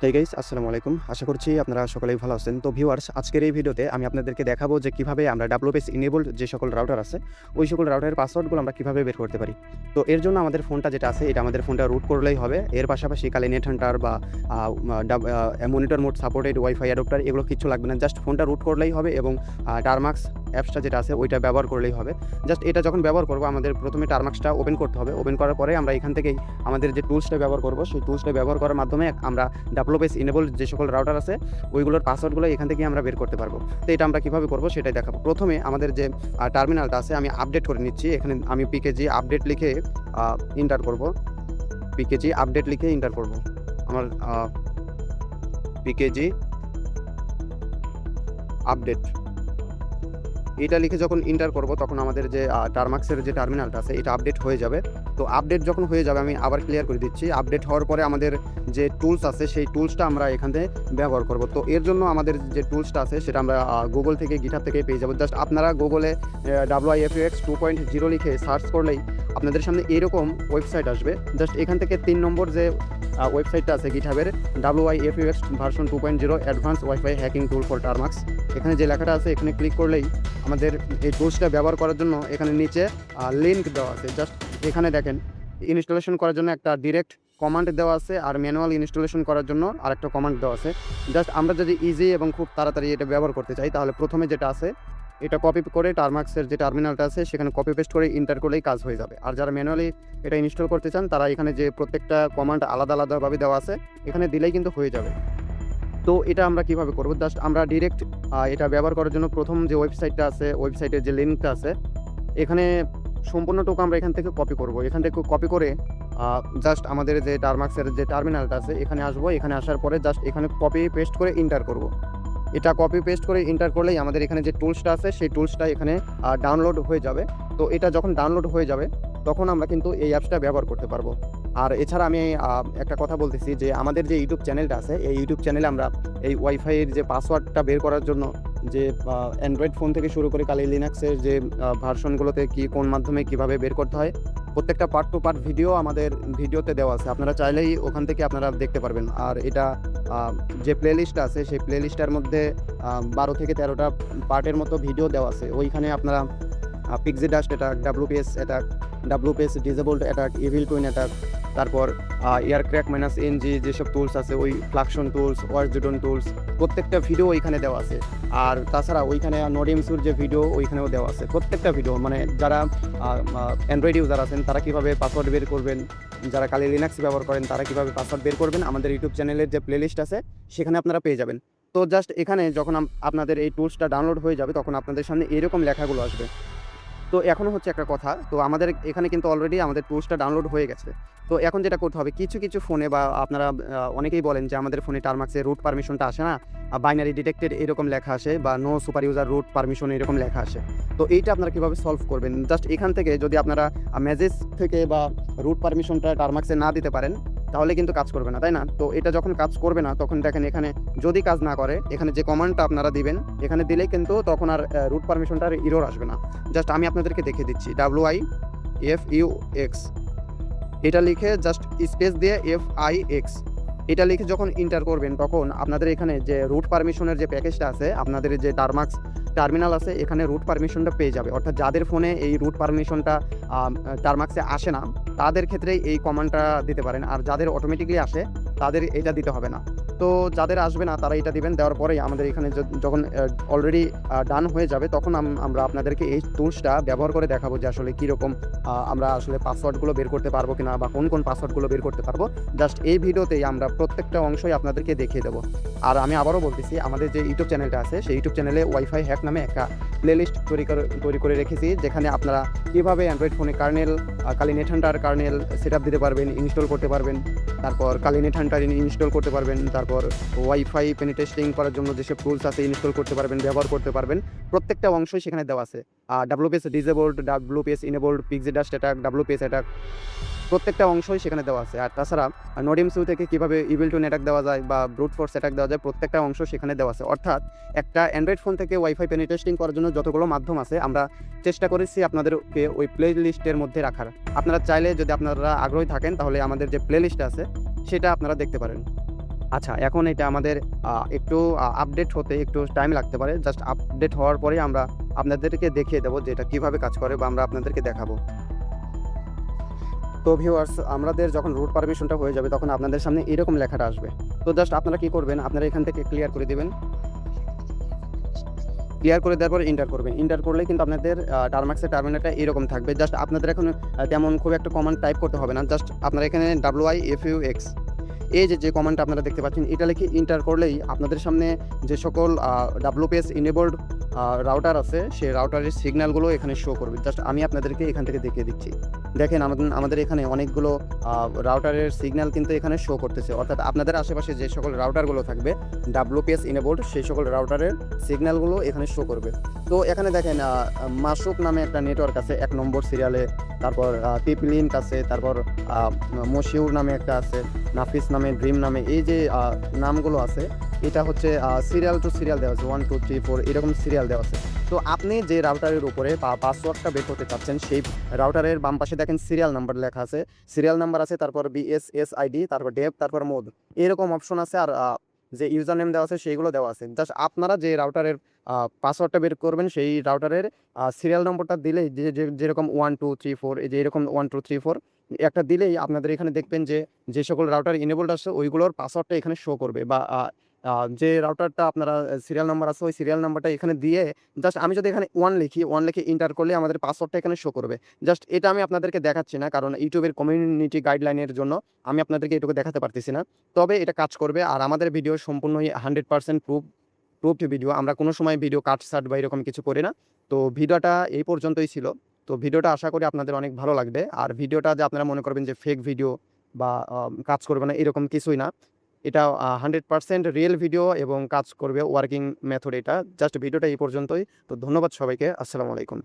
Hey guys, আসসালামু আলাইকুম। আশা করছি আপনারা সকলেই ভালো আছেন। তো ভিউয়ার্স, আজকের এই ভিডিওতে আমি আপনাদেরকে দেখাবো যে কিভাবে আমরা WPS ইনেবলড যে সকল রাউটার আছে, ওই সকল রাউটারের পাসওয়ার্ডগুলো আমরা কিভাবে বের করতে পারি। তো এর জন্য আমাদের ফোনটা যেটা আছে, এটা আমাদের ফোনটা রুট করলেই হবে। এর পাশাপাশি কালি নেট হান্টার বা monitor mode supported wifi adapter এগুলো কিচ্ছু লাগবে না। জাস্ট ফোনটা রুট করলেই হবে এবং টারমাক্স অ্যাপসটা যেটা আছে ওইটা ব্যবহার করলেই হবে। জাস্ট এটা যখন ব্যবহার করবো, আমাদের প্রথমে টারমাক্সটা ওপেন করতে হবে। ওপেন করার পরে আমরা এখান থেকেই আমাদের যে টুলসটা ব্যবহার করবো, সেই টুলসটা ব্যবহার করার মাধ্যমে আমরা WPS ইনেবল যে সকল রাউটার আছে ওইগুলোর পাসওয়ার্ডগুলো এখান থেকে আমরা বের করতে পারবো। তো এটা আমরা কীভাবে করবো সেটাই দেখাবো। প্রথমে আমাদের যে টার্মিনালটা আছে আমি আপডেট করে নিচ্ছি। এখানে আমি পিকেজি আপডেট লিখে এন্টার করব। পিকেজি আপডেট লিখে এন্টার করব। আমার পিকেজি আপডেট এটা লিখে যখন এন্টার করব, তখন আমাদের যে টারমাক্সের যে টার্মিনালটা আছে এটা আপডেট হয়ে যাবে। তো আপডেট যখন হয়ে যাবে, আমি আবার ক্লিয়ার করে দিচ্ছি, আপডেট হওয়ার পরে আমাদের যে টুলস আছে সেই টুলসটা আমরা এখান থেকে ব্যবহার করব। তো এর জন্য আমাদের যে টুলসটা আছে সেটা আমরা গুগল থেকে গিটহাব থেকে পেয়ে যাবো। জাস্ট আপনারা গুগলে WIFUX 2.0 লিখে সার্চ করলেই আপনাদের সামনে এরকম ওয়েবসাইট আসবে। জাস্ট এখান থেকে 3 নম্বর যে ওয়েবসাইটটা আছে গিটহাবের, WIFUX version 2.0 advance wifi hacking tool for টারমাক্স, এখানে যে লেখাটা আছে এখানে ক্লিক করলেই আমাদের এই টুলসটা ব্যবহার করার জন্য এখানে নিচে লিঙ্ক দেওয়া আছে। জাস্ট এখানে দেখেন, ইনস্টলেশন করার জন্য একটা ডিরেক্ট কমান্ড দেওয়া আছে, আর ম্যানুয়াল ইনস্টলেশন করার জন্য আরেকটা কমান্ড দেওয়া আছে। জাস্ট আমরা যদি ইজি এবং খুব তাড়াতাড়ি এটা ব্যবহার করতে চাই, তাহলে প্রথমে যেটা আছে এটা কপি করে টারমাক্সের যে টার্মিনালটা আছে সেখানে কপি পেস্ট করে এন্টার করলেই কাজ হয়ে যাবে। আর যারা ম্যানুয়ালি এটা ইনস্টল করতে চান, তারা এখানে যে প্রত্যেকটা কমান্ড আলাদা আলাদাভাবে দেওয়া আছে এখানে দিলেই কিন্তু হয়ে যাবে। তো এটা আমরা কিভাবে করব, জাস্ট আমরা ডিরেক্ট এটা ব্যবহার করার জন্য প্রথম যে ওয়েবসাইটটা আছে, ওয়েবসাইটের যে লিঙ্কটা আছে এখানে সম্পূর্ণটুকু আমরা এখান থেকে কপি করব। এখান থেকে কপি করে জাস্ট আমাদের যে টারমাক্সের যে টার্মিনালটা আছে এখানে আসবো। এখানে আসার পরে জাস্ট এখানে কপি পেস্ট করে এন্টার করব। এটা কপি পেস্ট করে এন্টার করলেই আমাদের এখানে যে টুলসটা আছে সেই টুলসটা এখানে ডাউনলোড হয়ে যাবে। তো এটা যখন ডাউনলোড হয়ে যাবে তখন আমরা কিন্তু এই অ্যাপসটা ব্যবহার করতে পারবো। আর এছাড়া আমি একটা কথা বলতেছি যে আমাদের যে ইউটিউব চ্যানেলটা আছে, এই ইউটিউব চ্যানেলে আমরা এই ওয়াইফাইয়ের যে পাসওয়ার্ডটা বের করার জন্য যে অ্যান্ড্রয়েড ফোন থেকে শুরু করে কালি লিনাক্সের যে ভার্সনগুলোতে কোন মাধ্যমে কিভাবে বের করতে হয়, প্রত্যেকটা পার্ট টু পার্ট ভিডিও আমাদের ভিডিওতে দেওয়া আছে। আপনারা চাইলেই ওখান থেকে আপনারা দেখতে পারবেন। আর এটা যে প্লেলিস্ট আছে সেই প্লেলিস্টের মধ্যে 12 থেকে 13টা পার্টের মতো ভিডিও দেওয়া আছে। ওইখানে আপনারা Pixie dust attack, WPS attack, WPS disabled attack, evil twin attack, তারপর এয়ারক্র্যাক -NG যেসব টুলস আছে, ওই ফ্লাকশন টুলস, ওয়ার্সজুডন টুলস, প্রত্যেকটা ভিডিও ওইখানে দেওয়া আছে। আর তাছাড়া ওইখানে নডিমসুর যে ভিডিও ওইখানেও দেওয়া আছে। প্রত্যেকটা ভিডিও মানে যারা অ্যান্ড্রয়েড ইউজার আছেন তারা কীভাবে পাসওয়ার্ড বের করবেন, যারা কালি লিনাক্স ব্যবহার করেন তারা কীভাবে পাসওয়ার্ড বের করবেন, আমাদের ইউটিউব চ্যানেলের যে প্লেলিস্ট আছে সেখানে আপনারা পেয়ে যাবেন। তো জাস্ট এখানে যখন আপনাদের এই টুলসটা ডাউনলোড হয়ে যাবে তখন আপনাদের সামনে এরকম লেখাগুলো আসবে। তো এখনও হচ্ছে একটা কথা, তো আমাদের এখানে কিন্তু অলরেডি আমাদের টুলসটা ডাউনলোড হয়ে গেছে। তো এখন যেটা করতে হবে, কিছু কিছু ফোনে বা আপনারা অনেকেই বলেন যে আমাদের ফোনে টারমাক্সে রুট পারমিশনটা আসে না, বাইনারি ডিটেক্টেড এরকম লেখা আসে, বা no super user root permission এরকম লেখা আসে। তো এইটা আপনারা কীভাবে সলভ করবেন, জাস্ট এখান থেকে যদি আপনারা মেসেজ থেকে বা রুট পারমিশনটা টারমাক্সে না দিতে পারেন তাহলে কিন্তু কাজ করবে না, তাই না? তো এটা যখন কাজ করবে না তখন দেখেন এখানে যদি কাজ না করে, এখানে যে কমান্ডটা আপনারা দিবেন এখানে দিলেই কিন্তু তখন আর রুট পারমিশনটার ইরর আসবে না। জাস্ট আমি আপনাদেরকে দেখিয়ে দিচ্ছি, WIFUX এটা লিখে জাস্ট স্পেস দিয়ে FIX এটা লিখে যখন এন্টার করবেন তখন আপনাদের এখানে যে রুট পারমিশনের যে প্যাকেজটা আছে, আপনাদের যে টারমাক্স টার্মিনাল আছে এখানে রুট পারমিশনটা পেয়ে যাবে। অর্থাৎ যাদের ফোনে এই রুট পারমিশনটা টারমাক্সে আসে না তাদের ক্ষেত্রেই এই কমান্ডটা দিতে পারেন। আর যাদের অটোমেটিকলি আসে তাদের এটা দিতে হবে না। তো যাদের আসবে না তারা এটা দিবেন। দেওয়ার পরেই আমাদের এখানে যখন অলরেডি ডান হয়ে যাবে তখন আমরা আপনাদেরকে এই টুলসটা ব্যবহার করে দেখাবো যে আসলে কীরকম আমরা আসলে পাসওয়ার্ডগুলো বের করতে পারবো কিনা, বা কোন কোন পাসওয়ার্ডগুলো বের করতে পারবো। জাস্ট এই ভিডিওতেই আমরা প্রত্যেকটা অংশই আপনাদেরকে দেখিয়ে দেবো। আর আমি আবারও বলতেছি, আমাদের যে ইউটিউব চ্যানেলটা আছে সেই ইউটিউব চ্যানেলে ওয়াইফাই হ্যাক নামে একটা প্লেলিস্ট তৈরি করে রেখেছি, যেখানে আপনারা কীভাবে অ্যান্ড্রয়েড ফোনে kernel Kali NetHunter kernel set up দিতে পারবেন, ইনস্টল করতে পারবেন, তারপর কালি নেট হান্টার ইনস্টল করতে পারবেন, তারপর ওয়াইফাই পেনিটেস্টিং করার জন্য যেসব টুলস আছে ইনস্টল করতে পারবেন, ব্যবহার করতে পারবেন। প্রত্যেকটা অংশই সেখানে দেওয়া আছে। WPS disabled, WPS enabled, pixie dust attack, WPS attack, প্রত্যেকটা অংশই সেখানে দেওয়া আছে। আর তাছাড়া নডিমসু থেকে কীভাবে ইভিল টুইন অ্যাটাক দেওয়া যায় বা ব্রুট ফোর্স অ্যাটাক দেওয়া যায়, প্রত্যেকটা অংশ সেখানে দেওয়া আছে। অর্থাৎ একটা অ্যান্ড্রয়েড ফোন থেকে ওয়াইফাই পেনিটেস্টিং করার জন্য যতগুলো মাধ্যম আছে আমরা চেষ্টা করেছি আপনাদেরকে ওই প্লে লিস্টের মধ্যে রাখার। আপনারা চাইলে যদি আপনারা আগ্রহী থাকেন তাহলে আমাদের যে প্লে লিস্ট আছে সেটা আপনারা দেখতে পারেন। আচ্ছা, এখন এটা আমাদের একটু আপডেট হতে একটু টাইম লাগতে পারে। জাস্ট আপডেট হওয়ার পরেই আমরা আপনাদেরকে দেখিয়ে দেবো যে এটা কিভাবে কাজ করে বা আমরা আপনাদেরকে দেখাবো। তো ভিউয়ার্স, আমাদের যখন রুট পারমিশনটা হয়ে যাবে তখন আপনাদের সামনে এরকম লেখাটা আসবে। তো জাস্ট আপনারা কি করবেন, আপনারা এখান থেকে ক্লিয়ার করে দিবেন। ক্লিয়ার করে দেওয়ার পর এন্টার করবেন। এন্টার করলে কিন্তু আপনাদের টারমাক্সের টার্মিনালটা এরকম থাকবে। জাস্ট আপনাদের এখন তেমন খুব একটা কমান্ড টাইপ করতে হবে না। জাস্ট আপনারা এখানে WIFUX এই যে কমান্ডটা আপনারা দেখতে পাচ্ছেন, এটা লিখে এন্টার করলেই আপনাদের সামনে যে সকল WPS ইনেবলড রাউটার আছে, সেই রাউটারের সিগন্যালগুলো এখানে শো করবে। জাস্ট আমি আপনাদেরকে এখান থেকে দেখিয়ে দিচ্ছি। দেখেন আমাদের এখানে অনেকগুলো রাউটারের সিগন্যাল কিন্তু এখানে শো করতেছে। অর্থাৎ আপনাদের আশেপাশে যে সকল রাউটারগুলো থাকবে WPS ইনেবলড, সেই সকল রাউটারের সিগন্যালগুলো এখানে শো করবে। তো এখানে দেখেন মাসুক নামে একটা নেটওয়ার্ক আছে 1 নম্বর সিরিয়ালে, তারপর পিপলিঙ্ক আছে, তারপর মশিউর নামে একটা আছে, নাফিস নামে, ড্রিম নামে, এই যে নামগুলো আছে এটা হচ্ছে সিরিয়াল টু সিরিয়াল দেওয়া আছে, 1 2 3 4 এরকম সিরিয়াল দেওয়া আছে। তো আপনি যে রাউটারের উপরে পাসওয়ার্ডটা বের করতে চাচ্ছেন, সেই রাউটারের বাম পাশে দেখেন সিরিয়াল নাম্বার লেখা আছে, সিরিয়াল নাম্বার আছে, তারপর BSSID, তারপর ডেপ, তারপর মোড, এরকম অপশন আছে। আর যে ইউজার নেম দেওয়া আছে সেইগুলো দেওয়া আছে। জাস্ট আপনারা যে রাউটারের পাসওয়ার্ডটা বের করবেন, সেই রাউটারের সিরিয়াল নম্বরটা দিলেই যেরকম 1 2 3 4, এই যে এরকম 1 2 3 4 একটা দিলেই আপনাদের এখানে দেখবেন যে সকল রাউটার ইনেবলড আছে ওইগুলোর পাসওয়ার্ডটা এখানে শো করবে। বা যে রাউটারটা আপনারা সিরিয়াল নাম্বার আছে ওই সিরিয়াল নাম্বারটা এখানে দিয়ে জাস্ট আমি যদি এখানে 1 লিখি, 1 লিখে এন্টার করলে আমাদের পাসওয়ার্ডটা এখানে শো করবে। জাস্ট এটা আমি আপনাদেরকে দেখাচ্ছি না, কারণ ইউটিউবের কমিউনিটি গাইডলাইনের জন্য আমি আপনাদেরকে এটুকু দেখাতে পারতেছি না। তবে এটা কাজ করবে। আর আমাদের ভিডিও সম্পূর্ণই 100% প্রুফড ভিডিও। আমরা কোনো সময় ভিডিও কাট-ছাঁট বা এরকম কিছু করি না। তো ভিডিওটা এই পর্যন্তই ছিল। তো ভিডিওটা আশা করি আপনাদের অনেক ভালো লাগবে। আর ভিডিওটা যে আপনারা মনে করবেন যে ফেক ভিডিও বা কাজ করবে না, এরকম কিছুই না। এটা 100% রিয়েল ভিডিও এবং কাজ করবে, ওয়ার্কিং মেথড এটা। জাস্ট ভিডিওটা এই পর্যন্তই। তো ধন্যবাদ সবাইকে। আসসালামু আলাইকুম।